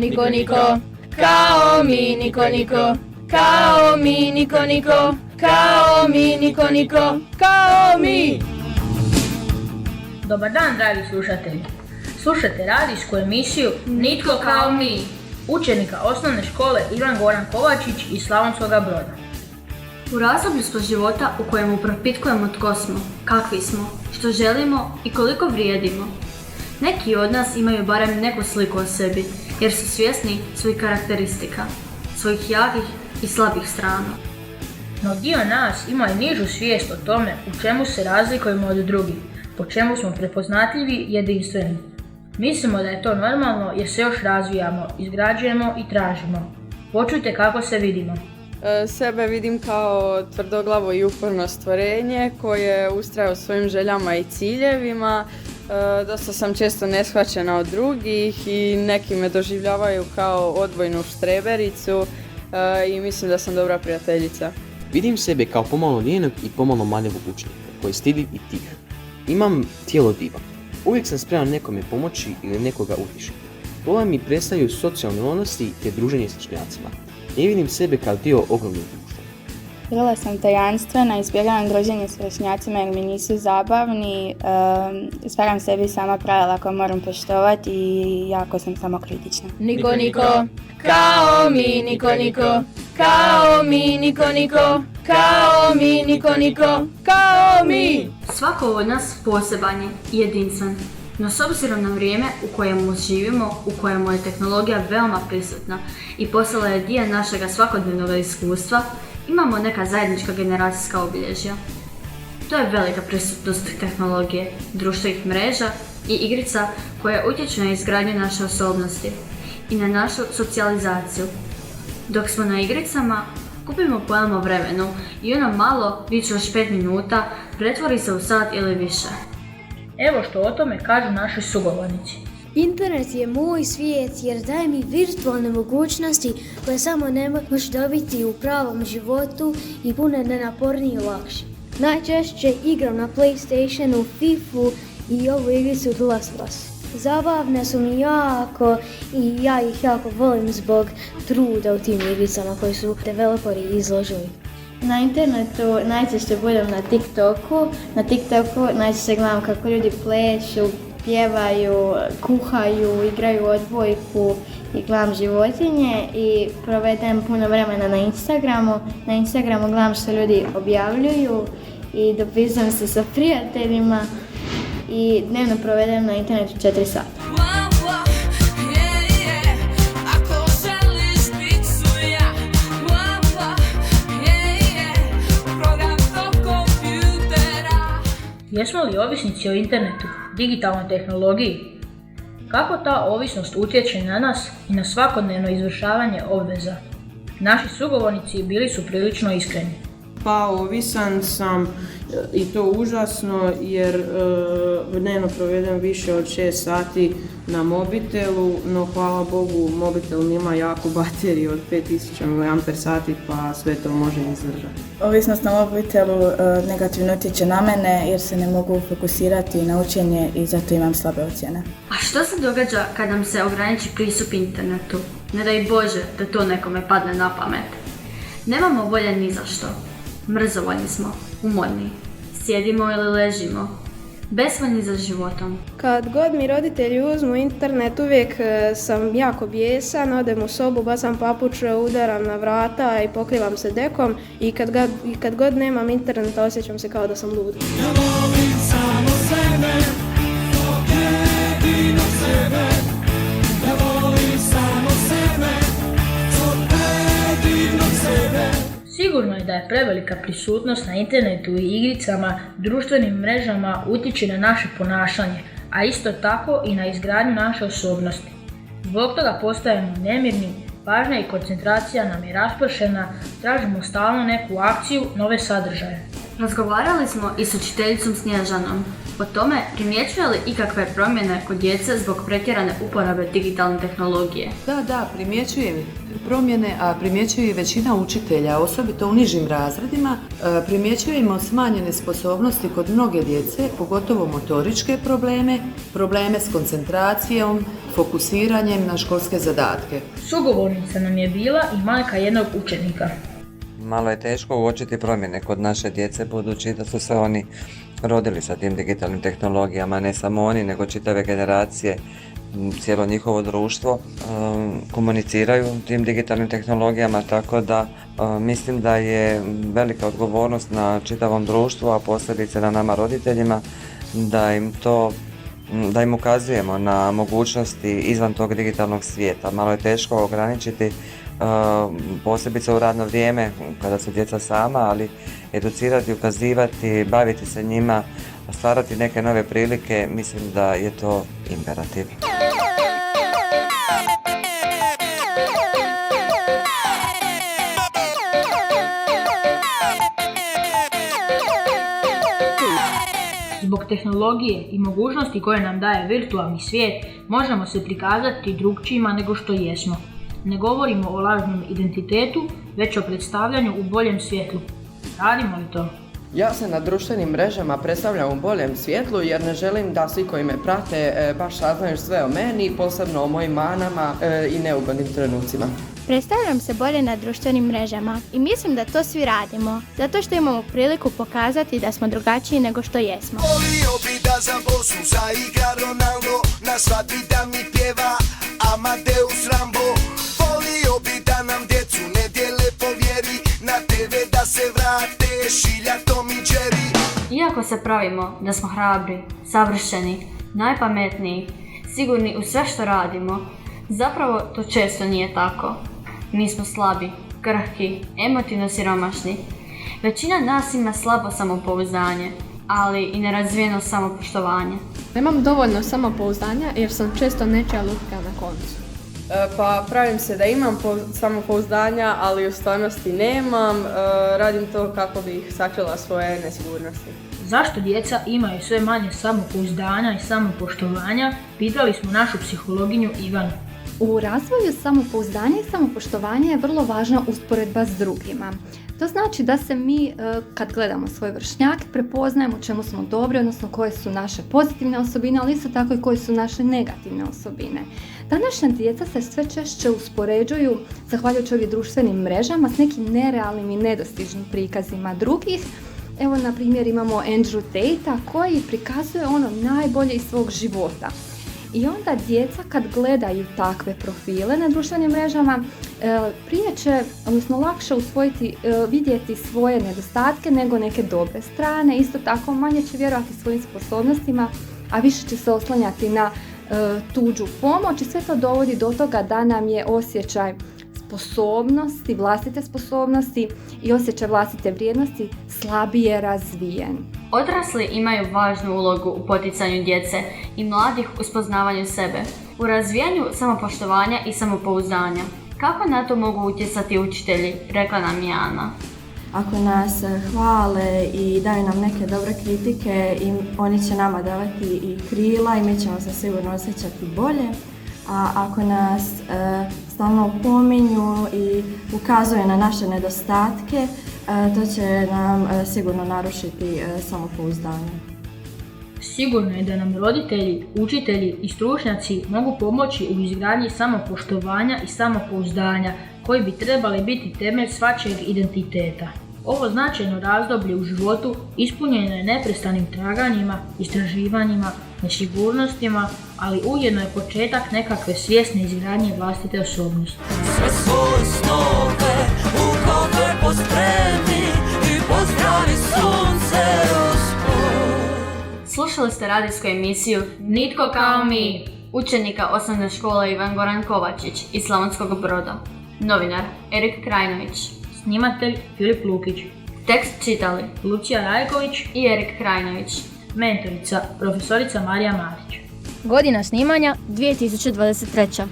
niko niko, kao mi, niko niko, kao mi, niko niko, kao mi, niko niko, kao mi. Dobar dan, dragi slušatelji. Slušate radijsku emisiju Nitko kao mi, učenika osnovne škole Ivan Goran Kovačić iz Slavonskoga Broda. U razdoblju smo života u kojemu propitkujemo tko smo, kakvi smo, što želimo i koliko vrijedimo. Neki od nas imaju barem neku sliku o sebi, jer su svjesni svojih karakteristika, svojih jakih i slabih strana. No dio nas ima i nižu svijest o tome u čemu se razlikujemo od drugih, po čemu smo prepoznatljivi i jedinstveni. Mislimo da je to normalno jer se još razvijamo, izgrađujemo i tražimo. Počujte kako se vidimo. Sebe vidim kao tvrdoglavo i uporno stvorenje koje ustraje u svojim željama i ciljevima. Dosta sam često neshvaćena od drugih i neki me doživljavaju kao odbojnu štrebericu i mislim da sam dobra prijateljica. Vidim sebe kao pomalo lijenog i pomalo manjevog učenika koji je stidljiv i tih. Imam tijelo diva. Uvijek sam spreman nekome pomoći ili nekoga utišiti. Volim mi predstavljaju socijalne odnosi te druženje s vršnjacima. Ne vidim sebe kao dio ogromnog društva. Vrlo sam tajanstvena, izbjegavam druženje s vršnjacima jer mi nisu zabavni. Stvaram sebi sama pravila koja moram poštovati i jako sam samokritična. Niko niko, kao mi, niko niko, kao mi, niko niko, kao mi, niko niko, kao mi. Svako od nas poseban je i jedinstven. No s obzirom na vrijeme u kojemu živimo, u kojemu je tehnologija veoma prisutna i postala je dio našega svakodnevnog iskustva, imamo neka zajednička generacijska obilježja. To je velika prisutnost tehnologije, društvenih mreža i igrica koje utječu na izgradnju naše osobnosti i na našu socijalizaciju. Dok smo na igricama, kupimo pojam o vremenu i ono malo, više od 5 minuta, pretvori se u sat ili više. Evo što o tome kažu naši sugovornici. Internet je moj svijet jer daje mi virtualne mogućnosti koje samo ne možeš dobiti u pravom životu i puno nenapornije i lakše. Najčešće igram na PlayStationu, FIFA i ovu igricu The Last of Us. Zabavne su mi jako i ja ih jako volim zbog truda u tim igricama koje su developeri izložili. Na internetu najčešće budem na TikToku. Na TikToku najčešće gledam kako ljudi plešu, pjevaju, kuhaju, igraju odbojku i gledam životinje i provedem puno vremena na Instagramu. Na Instagramu gledam što ljudi objavljuju i dopisujem se sa prijateljima i dnevno provedem na internetu 4 sata. Jesmo li ovisnici o internetu, digitalnoj tehnologiji? Kako ta ovisnost utječe na nas i na svakodnevno izvršavanje obveza? Naši sugovornici bili su prilično iskreni. Pa ovisan sam i to užasno jer dnevno provedem više od 6 sati na mobitelu, no hvala Bogu mobitel ima jaku bateriju od 5000 mAh pa sve to može izdržati. Ovisnost na mobitelu negativno utječe na mene jer se ne mogu fokusirati na učenje i zato imam slabe ocjene. A što se događa kad nam se ograniči pristup internetu? Ne daj Bože da to nekome padne na pamet. Nemamo volje ni za što. Mrzovoljni smo, umorni, sjedimo ili ležimo, besvoljni za životom. Kad god mi roditelji uzmu internet, uvijek sam jako bijesan, odem u sobu, bacam papuče, udaram na vrata i pokrivam se dekom i kad god nemam interneta osjećam se kao da sam lud. Ja volim samo sebe, jedino sebe, ja volim samo sebe, jedino sebe. Sigurno je da je prevelika prisutnost na internetu i igricama, društvenim mrežama utječe na naše ponašanje, a isto tako i na izgradnju naše osobnosti. Zbog toga postajemo nemirni, pažnja i koncentracija nam je raspršena, tražimo stalno neku akciju, nove sadržaje. Razgovarali smo i s učiteljicom Snježanom o tome primjećuje li ikakve promjene kod djece zbog pretjerane uporabe digitalne tehnologije. Da, primjećujem promjene, a primjećuje i većina učitelja, osobito u nižim razredima. Primjećujemo smanjene sposobnosti kod mnoge djece, pogotovo motoričke probleme s koncentracijom, fokusiranjem na školske zadatke. Sugovornica nam je bila i majka jednog učenika. Malo je teško uočiti promjene kod naše djece, budući da su se oni rodili sa tim digitalnim tehnologijama, ne samo oni, nego čitave generacije, cijelo njihovo društvo komuniciraju tim digitalnim tehnologijama, tako da mislim da je velika odgovornost na čitavom društvu, a posebice na nama roditeljima, da im ukazujemo na mogućnosti izvan tog digitalnog svijeta. Malo je teško ograničiti, posebice u radno vrijeme kada su djeca sama, ali educirati, ukazivati, baviti se njima, stvarati neke nove prilike, mislim da je to imperativ. Zbog tehnologije i mogućnosti koje nam daje virtualni svijet, možemo se prikazati drukčijima nego što jesmo. Ne govorimo o lažnom identitetu, već o predstavljanju u boljem svjetlu. Radimo li to? Ja se na društvenim mrežama predstavljam u boljem svjetlu jer ne želim da svi koji me prate baš saznaju sve o meni, posebno o mojim manama i neugodnim trenucima. Predstavljam se bolje na društvenim mrežama i mislim da to svi radimo, zato što imamo priliku pokazati da smo drugačiji nego što jesmo. Volio bi da za bosu zaigra Ronaldo, na svadbi da mi pjeva Amadeus Rambo. Volio bi da nam djecu nedjelje po vjeri, na TV da se vrate Šilja, Tom i Jerry. Iako se pravimo da smo hrabri, savršeni, najpametniji, sigurni u sve što radimo, zapravo to često nije tako. Mi smo slabi, krhki, emotivno siromašni. Većina nas ima slabo samopouzdanje, ali i nerazvijeno samopoštovanje. Nemam dovoljno samopouzdanja jer sam često nečija lutka na koncu. Pa pravim se da imam samopouzdanja, ali u stvarnosti nemam. Radim to kako bih sakrila svoje nesigurnosti. Zašto djeca imaju sve manje samopouzdanja i samopoštovanja, pitali smo našu psihologinju Ivanu. U razvoju samopouzdanja i samopoštovanja je vrlo važna usporedba s drugima. To znači da se mi, kad gledamo svoje vršnjake, prepoznajemo u čemu smo dobri, odnosno koje su naše pozitivne osobine, ali isto tako i koje su naše negativne osobine. Današnja djeca se sve češće uspoređuju, zahvaljujući ovim društvenim mrežama, s nekim nerealnim i nedostižnim prikazima drugih. Evo, na primjer, imamo Andrew Tate koji prikazuje ono najbolje iz svog života. I onda djeca kad gledaju takve profile na društvenim mrežama, prije će, odnosno lakše vidjeti svoje nedostatke nego neke dobre strane. Isto tako manje će vjerovati svojim sposobnostima, a više će se oslanjati na tuđu pomoć i sve to dovodi do toga da nam je osjećaj sposobnosti, vlastite sposobnosti i osjećaj vlastite vrijednosti slabije razvijen. Odrasli imaju važnu ulogu u poticanju djece i mladih u spoznavanju sebe, u razvijanju samopoštovanja i samopouzdanja. Kako na to mogu utjecati učitelji, rekla nam je Ana. Ako nas hvale i daju nam neke dobre kritike, oni će nama davati i krila i mi ćemo se sigurno osjećati bolje. A ako nas stalno opominju i ukazuju na naše nedostatke, to će nam sigurno narušiti samopouzdanje. Sigurno je da nam roditelji, učitelji i stručnjaci mogu pomoći u izgradnji samopoštovanja i samopouzdanja koji bi trebali biti temelj svačijeg identiteta. Ovo značajno razdoblje u životu ispunjeno je neprestanim traganjima, istraživanjima, nesigurnostima, ali ujedno je početak nekakve svjesne izgradnje vlastite osobnosti. Sve svoje snove u kofer pospremi i pozdravi sunce uspod. Slušali ste radijsku emisiju Nitko kao mi, učenika osnovne škole Ivan Goran Kovačić iz Slavonskog Broda. Novinar Erik Krajnović. Snimatelj Filip Lukić. Tekst čitali Lucija Rajković i Erik Krajnović. Mentorica profesorica Marija Matić. Godina snimanja 2023.